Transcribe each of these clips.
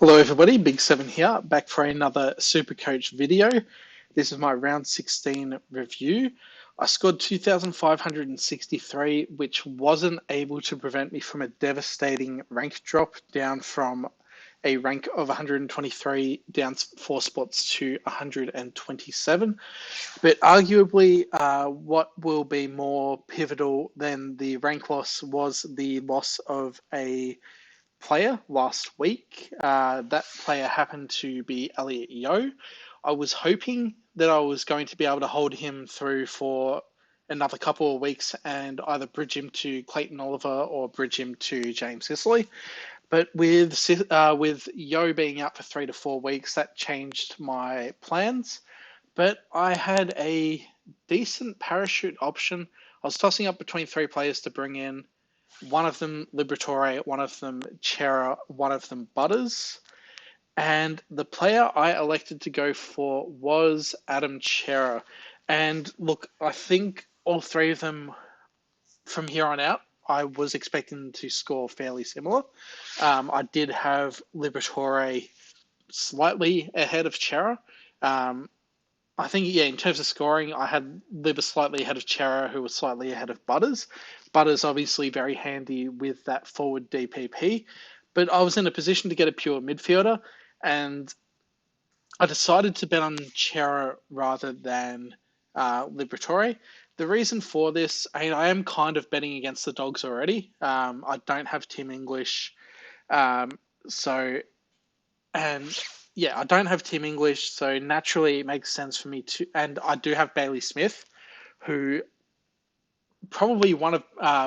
Hello everybody, Big Seven here, back for another SuperCoach video. This is my round 16 review. I scored 2,563, which wasn't able to prevent me from a devastating rank drop down from a rank of 123 down 4 spots to 127. But arguably, what will be more pivotal than the rank loss was the loss of a player last week. That player happened to be Elliot Yeo. I was hoping that I was going to be able to hold him through for another couple of weeks and either bridge him to Clayton Oliver or bridge him to James Sicily. But with Yeo being out for 3 to 4 weeks, that changed my plans. But I had a decent parachute option. I was tossing up between 3 players to bring in. One of them Liberatore, one of them Chera, one of them Butters. And the player I elected to go for was Adam Chera. And look, I think all 3 of them from here on out, I was expecting to score fairly similar. I did have Liberatore slightly ahead of Chera. I think, in terms of scoring, I had Libba slightly ahead of Chera, who was slightly ahead of Butters. Butters obviously very handy with that forward DPP, but I was in a position to get a pure midfielder, and I decided to bet on Chera rather than Liberatore. The reason for this, I am kind of betting against the Dogs already. I don't have Tim English, I don't have Tim English, so naturally it makes sense for me to, and I do have Bailey Smith, who probably one of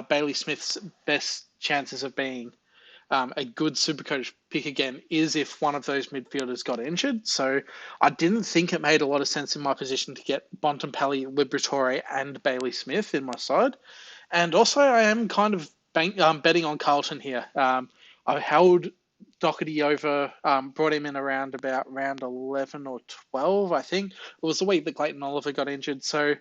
Bailey Smith's best chances of being a good Supercoach pick again is if one of those midfielders got injured. So I didn't think it made a lot of sense in my position to get Bontempelli, Liberatore, and Bailey Smith in my side. And also I am kind of betting on Carlton here. I held Doherty over, brought him in around about round 11 or 12, I think. It was the week that Clayton Oliver got injured. So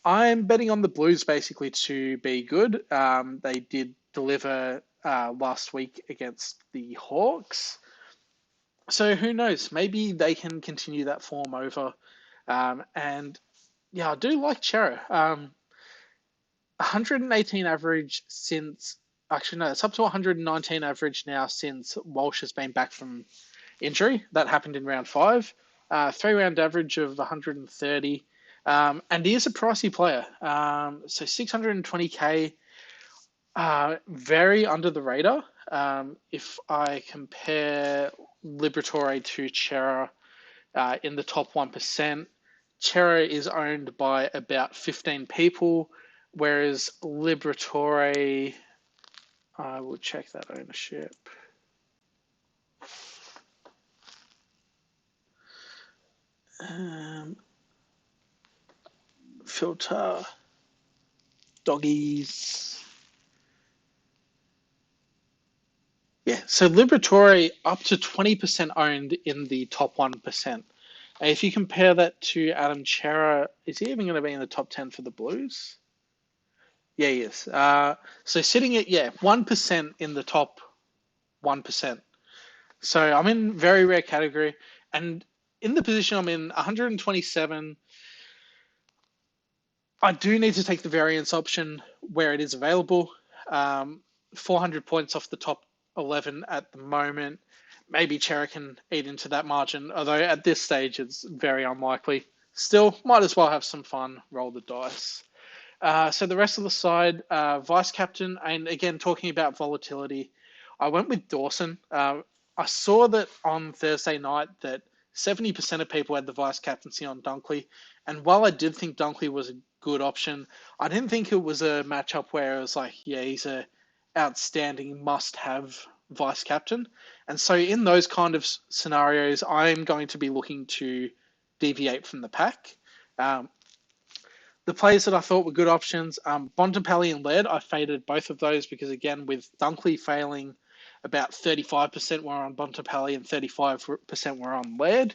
I'm betting on the Blues basically to be good. They did deliver last week against the Hawks. So who knows? Maybe they can continue that form over. I do like Chera. 118 average since... Actually, no, it's up to 119 average now since Walsh has been back from injury. That happened in round 5. 3-round average of 130. And he is a pricey player. So 620k, very under the radar. If I compare Liberatore to Chera in the top 1%, Chera is owned by about 15 people, whereas Liberatore... I will check that ownership. Filter. Doggies. Yeah, so Liberatore up to 20% owned in the top 1%. If you compare that to Adam Chera, is he even going to be in the top 10 for the Blues? Yeah, he is. So sitting at, 1% in the top 1%. So I'm in very rare category. And in the position I'm in, 127, I do need to take the variance option where it is available. 400 points off the top 11 at the moment. Maybe Chera can eat into that margin, although at this stage it's very unlikely. Still, might as well have some fun, roll the dice. So the rest of the side, vice captain, and again, talking about volatility, I went with Dawson. I saw that on Thursday night that 70% of people had the vice captaincy on Dunkley. And while I did think Dunkley was a good option, I didn't think it was a matchup where it was like, he's a outstanding must-have vice captain. And so in those kind of scenarios, I'm going to be looking to deviate from the pack. The players that I thought were good options, Bontempelli and Laird, I faded both of those because, again, with Dunkley failing, about 35% were on Bontempelli and 35% were on Laird.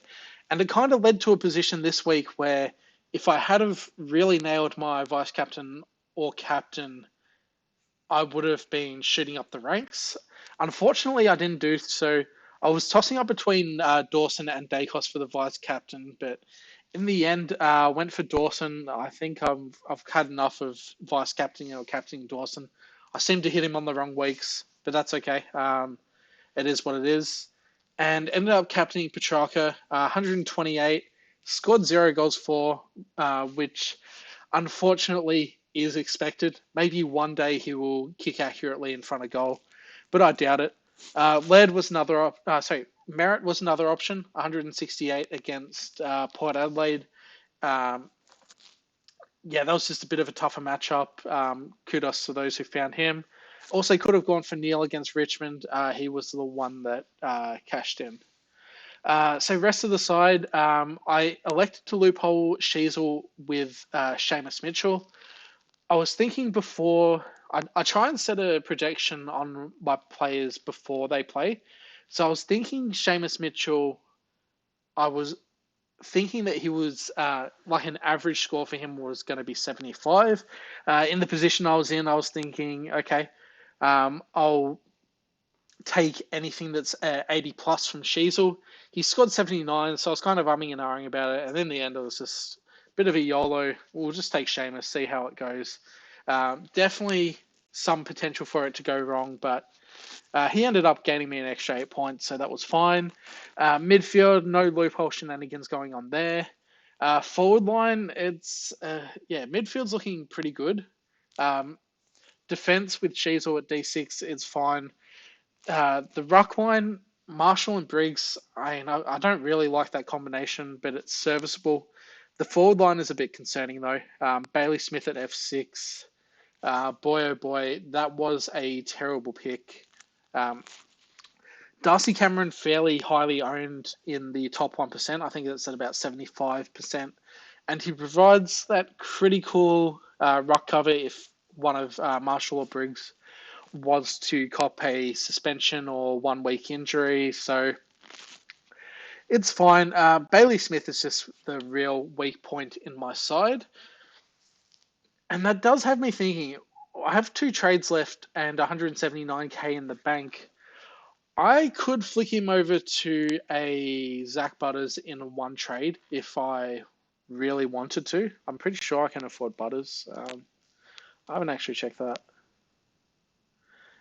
And it kind of led to a position this week where if I had have really nailed my vice captain or captain, I would have been shooting up the ranks. Unfortunately, I didn't do so. I was tossing up between Dawson and Dacos for the vice captain, but in the end, went for Dawson. I think I've had enough of vice captaining or captaining Dawson. I seem to hit him on the wrong weeks, but that's okay. It is what it is. And ended up captaining Petrarca, 128, scored 0 goals for, which unfortunately is expected. Maybe one day he will kick accurately in front of goal, but I doubt it. Laird was another, Merritt was another option, 168 against Port Adelaide. Yeah, that was just a bit of a tougher matchup. Kudos to those who found him. Also, could have gone for Neil against Richmond. He was the one that cashed in. So rest of the side, I elected to loophole Sheasel with Seamus Mitchell. I was thinking before, I try and set a projection on my players before they play. So I was thinking Seamus Mitchell, I was thinking that he was like an average score for him was going to be 75. In the position I was in, I was thinking, okay, I'll take anything that's 80 plus from Sheasel. He scored 79, so I was kind of umming and ahhing about it. And in the end, it was just a bit of a YOLO. We'll just take Seamus, see how it goes. Definitely some potential for it to go wrong, but he ended up gaining me an extra 8 points, so that was fine. Midfield, no loophole shenanigans going on there. Forward line, it's, midfield's looking pretty good. Defense with Sheasel at D6 is fine. The ruck line, Marshall and Briggs, I don't really like that combination, but it's serviceable. The forward line is a bit concerning, though. Bailey Smith at F6. Boy, oh boy, that was a terrible pick. Darcy Cameron fairly highly owned in the top 1%. I think it's at about 75%. And he provides that critical ruck cover if one of Marshall or Briggs was to cop a suspension or 1 week injury. So it's fine. Bailey Smith is just the real weak point in my side. And that does have me thinking, I have 2 trades left and 179k in the bank. I could flick him over to a Zach Butters in 1 trade if I really wanted to. I'm pretty sure I can afford Butters. I haven't actually checked that.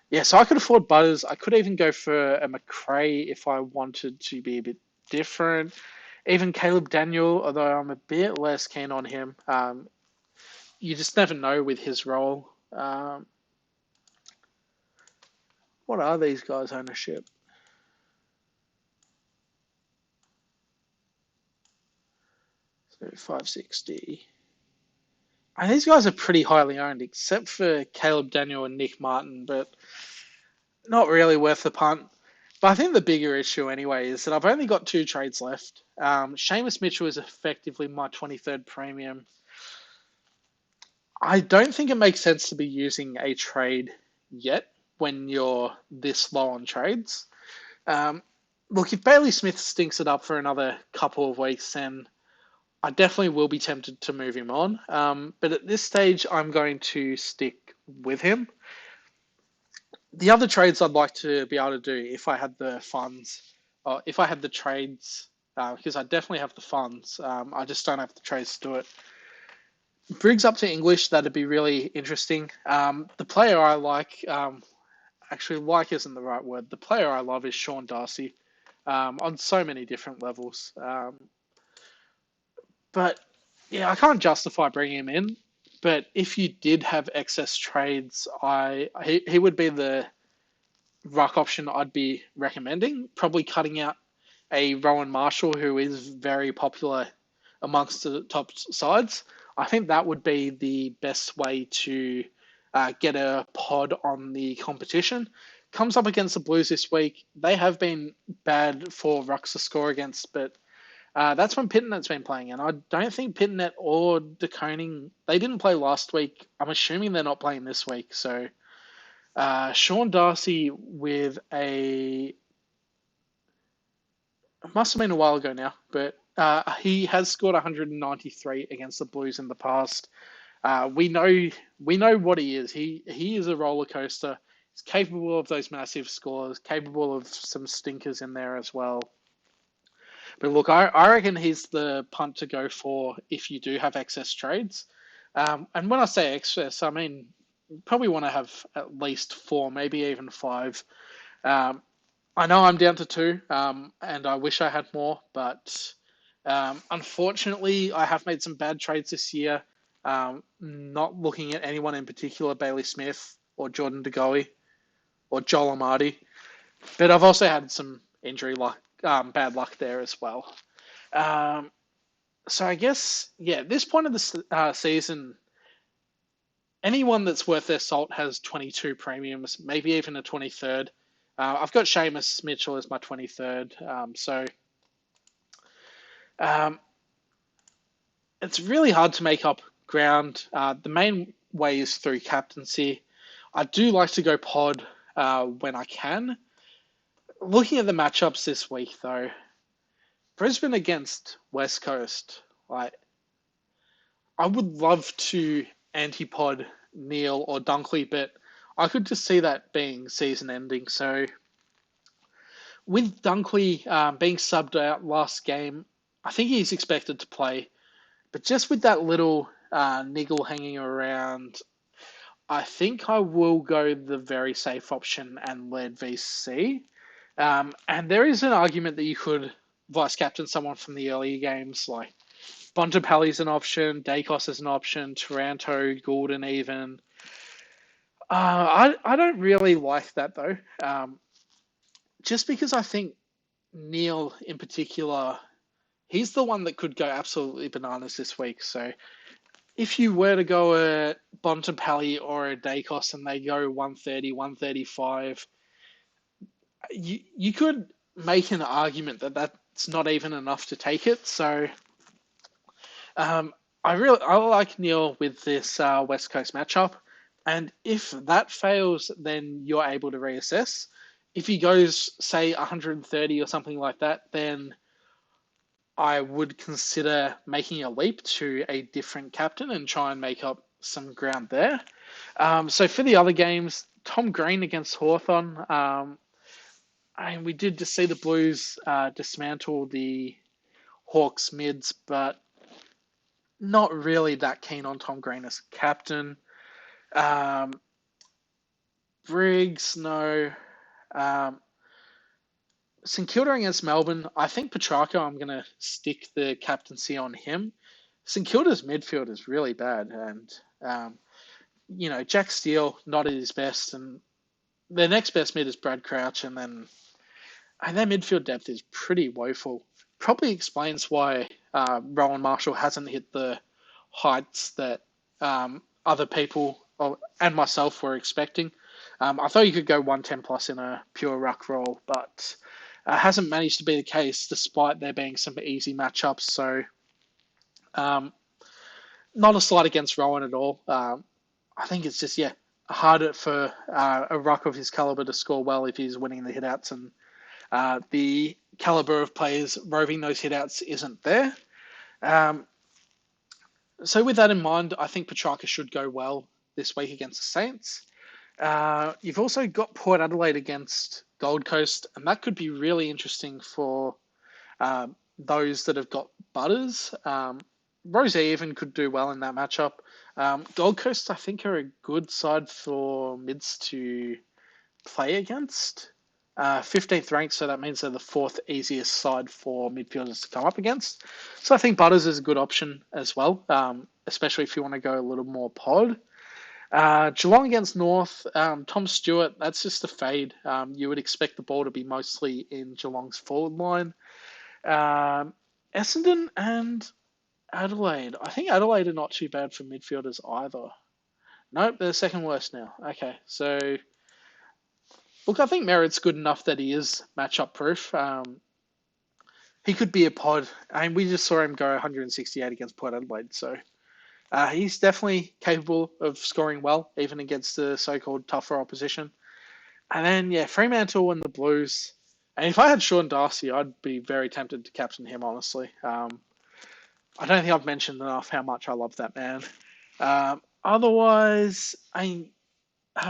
Yeah, so I could afford Butters. I could even go for a McRae if I wanted to be a bit different. Even Caleb Daniel, although I'm a bit less keen on him. You just never know with his role. What are these guys' ownership? So 560. And these guys are pretty highly owned, except for Caleb Daniel and Nick Martin, but not really worth the punt. But I think the bigger issue anyway is that I've only got 2 trades left. Seamus Mitchell is effectively my 23rd premium. I don't think it makes sense to be using a trade yet when you're this low on trades. Look, if Bailey Smith stinks it up for another couple of weeks, then I definitely will be tempted to move him on. But at this stage, I'm going to stick with him. The other trades I'd like to be able to do if I had the funds, or if I had the trades, because I definitely have the funds. I just don't have the trades to do it. Briggs up to English, that'd be really interesting. The player I like, actually like isn't the right word. The player I love is Sean Darcy on so many different levels. But yeah, I can't justify bringing him in. But if you did have excess trades, he would be the ruck option I'd be recommending. Probably cutting out a Rowan Marshall, who is very popular amongst the top sides. I think that would be the best way to get a pod on the competition. Comes up against the Blues this week. They have been bad for rucks to score against, but that's when Pittenet's been playing, and I don't think Pittenet or De Koning, they didn't play last week. I'm assuming they're not playing this week. So Sean Darcy with it must have been a while ago now, but he has scored 193 against the Blues in the past. We know what he is. He is a roller coaster. He's capable of those massive scores, capable of some stinkers in there as well. But look, I reckon he's the punt to go for if you do have excess trades. And when I say excess, I mean probably want to have at least 4, maybe even 5. I know I'm down to 2, and I wish I had more, but unfortunately, I have made some bad trades this year. Not looking at anyone in particular, Bailey Smith or Jordan DeGoey or Joel Amadi, but I've also had some injury luck, bad luck there as well. So I guess, yeah, at this point of the season, anyone that's worth their salt has 22 premiums, maybe even a 23rd. I've got Seamus Mitchell as my 23rd. It's really hard to make up ground. The main way is through captaincy. I do like to go pod when I can. Looking at the matchups this week, though, Brisbane against West Coast, like, I would love to anti-pod Neil or Dunkley, but I could just see that being season ending. So with Dunkley being subbed out last game, I think he's expected to play. But just with that little niggle hanging around, I think I will go the very safe option and lead VC. And there is an argument that you could vice captain someone from the earlier games, like Bontempelli's an option, Dacos is an option, Taranto, Gordon even. I don't really like that though. Just because I think Neil in particular, he's the one that could go absolutely bananas this week. So if you were to go a Bontempelli or a Dacos and they go 130, 135, you could make an argument that that's not even enough to take it. So I like Neil with this West Coast matchup, and if that fails, then you're able to reassess. If he goes, say, 130 or something like that, then I would consider making a leap to a different captain and try and make up some ground there. So for the other games, Tom Green against Hawthorn. And we did just see the Blues dismantle the Hawks mids, but not really that keen on Tom Green as captain. Briggs, no. St Kilda against Melbourne, I think Petrarca, I'm going to stick the captaincy on him. St Kilda's midfield is really bad, and Jack Steele not at his best, and their next best mid is Brad Crouch, and their midfield depth is pretty woeful. Probably explains why Rowan Marshall hasn't hit the heights that other people and myself were expecting. I thought you could go 110 plus in a pure ruck role, but hasn't managed to be the case despite there being some easy matchups. So not a slight against Rowan at all. I think it's just, harder for a ruck of his caliber to score well if he's winning the hitouts, and the caliber of players roving those hitouts isn't there. So with that in mind, I think Petrarca should go well this week against the Saints. You've also got Port Adelaide against Gold Coast, and that could be really interesting for those that have got Butters. Rosé even could do well in that matchup. Gold Coast, I think, are a good side for mids to play against. 15th ranked, so that means they're the 4th easiest side for midfielders to come up against. So I think Butters is a good option as well, especially if you want to go a little more pod. Geelong against North, Tom Stewart, that's just a fade. You would expect the ball to be mostly in Geelong's forward line. Essendon and Adelaide. I think Adelaide are not too bad for midfielders either. Nope, they're second worst now. Okay, so look, I think Merritt's good enough that he is matchup proof. He could be a pod. I mean, we just saw him go 168 against Port Adelaide, so he's definitely capable of scoring well, even against the so-called tougher opposition. And then, Fremantle and the Blues. And if I had Sean Darcy, I'd be very tempted to captain him, honestly. I don't think I've mentioned enough how much I love that man. Otherwise,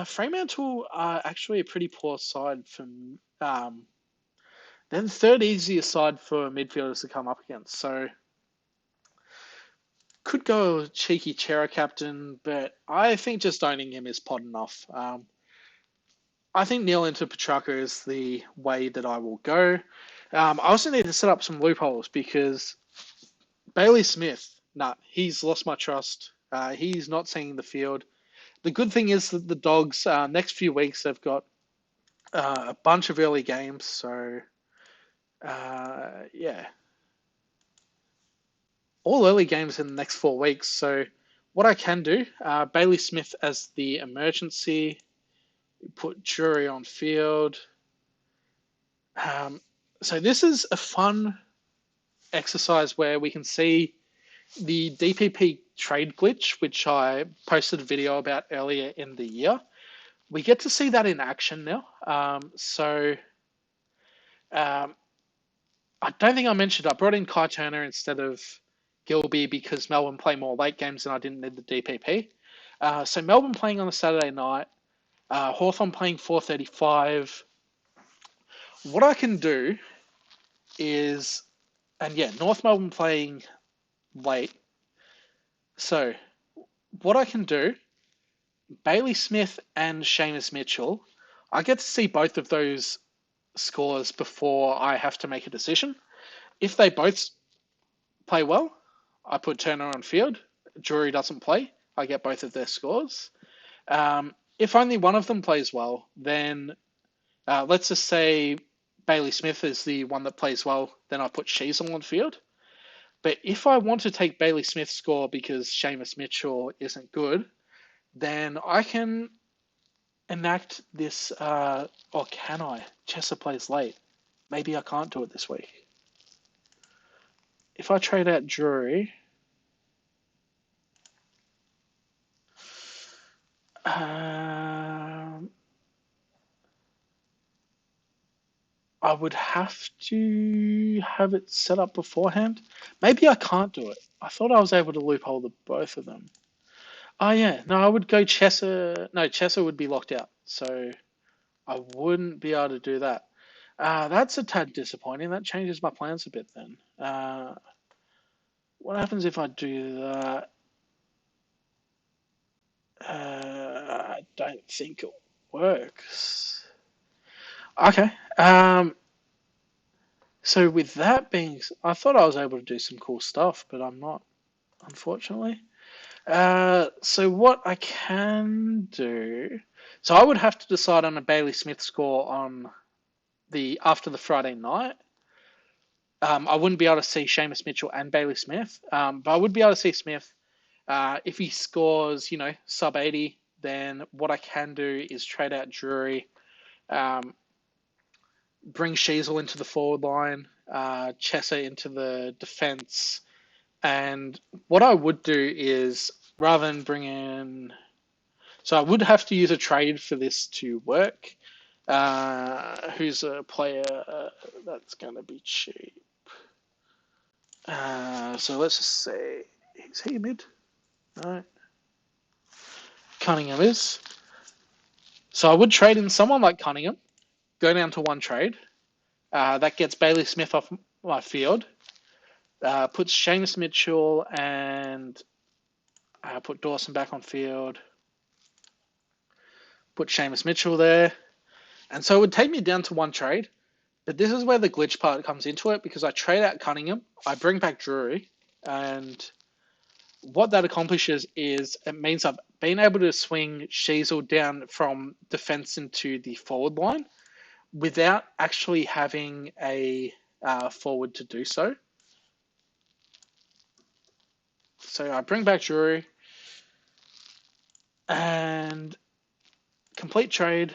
Fremantle are actually a pretty poor side from. They're the third easiest side for midfielders to come up against. So could go cheeky Chera captain, but I think just owning him is pod enough. I think Neil into Petrarca is the way that I will go. I also need to set up some loopholes because Bailey Smith, he's lost my trust. He's not seeing the field. The good thing is that the Dogs, next few weeks, they've got a bunch of early games. So, yeah, all early games in the next 4 weeks. So, what I can do, Bailey Smith as the emergency, put Jury on field. So, this is a fun exercise where we can see the DPP trade glitch, which I posted a video about earlier in the year. We get to see that in action now. I don't think I mentioned I brought in Kai Turner instead of Gilby because Melbourne play more late games and I didn't need the DPP. So Melbourne playing on a Saturday night, Hawthorn playing 4:35. What I can do is, and yeah, North Melbourne playing late. So what I can do, Bailey Smith and Seamus Mitchell, I get to see both of those scores before I have to make a decision. If they both play well, I put Turner on field. Drury doesn't play, I get both of their scores. If only one of them plays well, then let's just say Bailey Smith is the one that plays well, then I put Sheasel on field. But if I want to take Bailey Smith's score because Seamus Mitchell isn't good, then I can enact this, or can I? Chesser plays late. Maybe I can't do it this week. If I trade out Drury, I would have to have it set up beforehand. Maybe I can't do it. I thought I was able to loophole the both of them. Oh yeah, no, I would go Chesser. No, Chesser would be locked out, so I wouldn't be able to do that. That's a tad disappointing. That changes my plans a bit then. What happens if I do that? I don't think it works. Okay. So with that being, I thought I was able to do some cool stuff, but I'm not, unfortunately. So what I can do, so I would have to decide on a Bailey Smith score on after the Friday night. I wouldn't be able to see Seamus Mitchell and Bailey Smith, but I would be able to see Smith. If he scores, sub 80, then what I can do is trade out Drury, bring Sheasel into the forward line, Chesser into the defense, and what I would do is rather than bring in, so I would have to use a trade for this to work. Who's a player that's going to be cheap? So let's just say, is he mid? No. Cunningham is. So I would trade in someone like Cunningham, go down to one trade. That gets Bailey Smith off my field. Puts Seamus Mitchell and put Dawson back on field. Put Seamus Mitchell there. And so it would take me down to one trade. But this is where the glitch part comes into it because I trade out Cunningham. I bring back Drury. And what that accomplishes is it means I've been able to swing Sheasel down from defense into the forward line without actually having a forward to do so. So I bring back Drury and complete trade.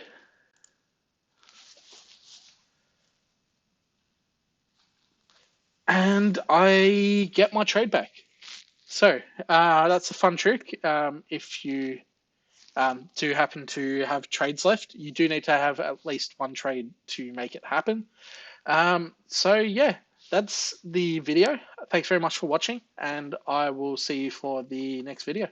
And I get my trade back. So that's a fun trick. If you do happen to have trades left, you do need to have at least one trade to make it happen. So yeah, that's the video. Thanks very much for watching, and I will see you for the next video.